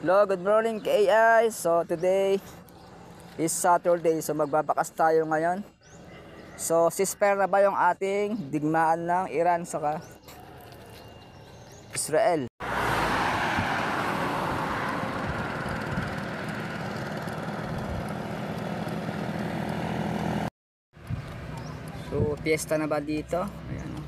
Hello, good morning KAI. So today is Saturday. So magbabakas tayo ngayon. So ceasefire na ba yung ating digmaan ng Iran saka Israel? So piyesta na ba dito? Ayan.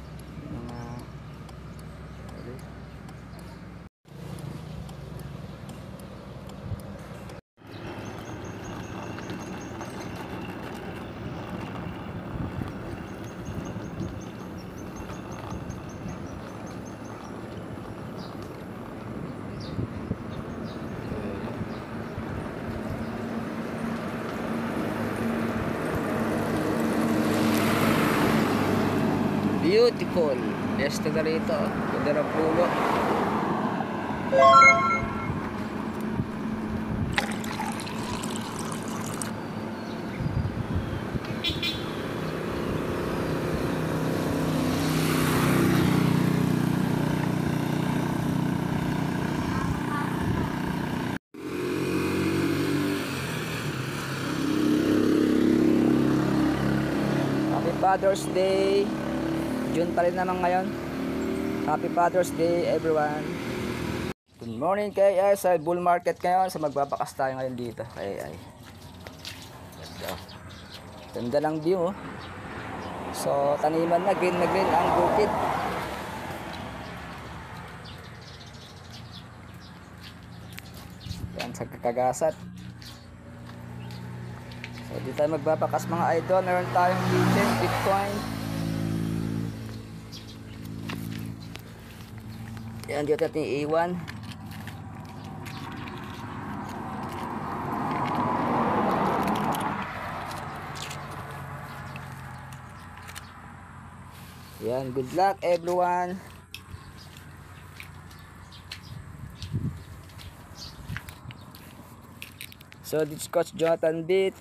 Beautiful. Piyesta na rito. Ganda ng pulo. Happy Father's Day. June pa rin naman ngayon. Happy Father's Day everyone. Good morning KAI sa bull market ngayon. So magbabakas tayo ngayon dito KAI. Ganda ng view. So taniman na green ang bukid. Yan sa kakagasat. So dito tayo magbabakas mga idol. Meron tayong kitchen, Bitcoin. Yan dito natin iiwan. Yan, good luck everyone. So this is Coach Jonathan Beat.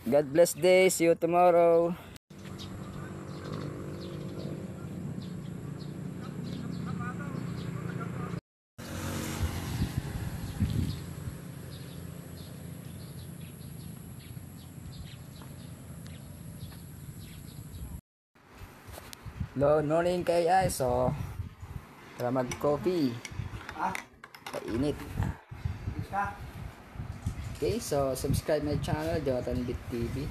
God bless day. See you tomorrow. Hello, morning KAI. So tara mag coffee. Painit. Okay, so subscribe my channel Jonathan Beat TV.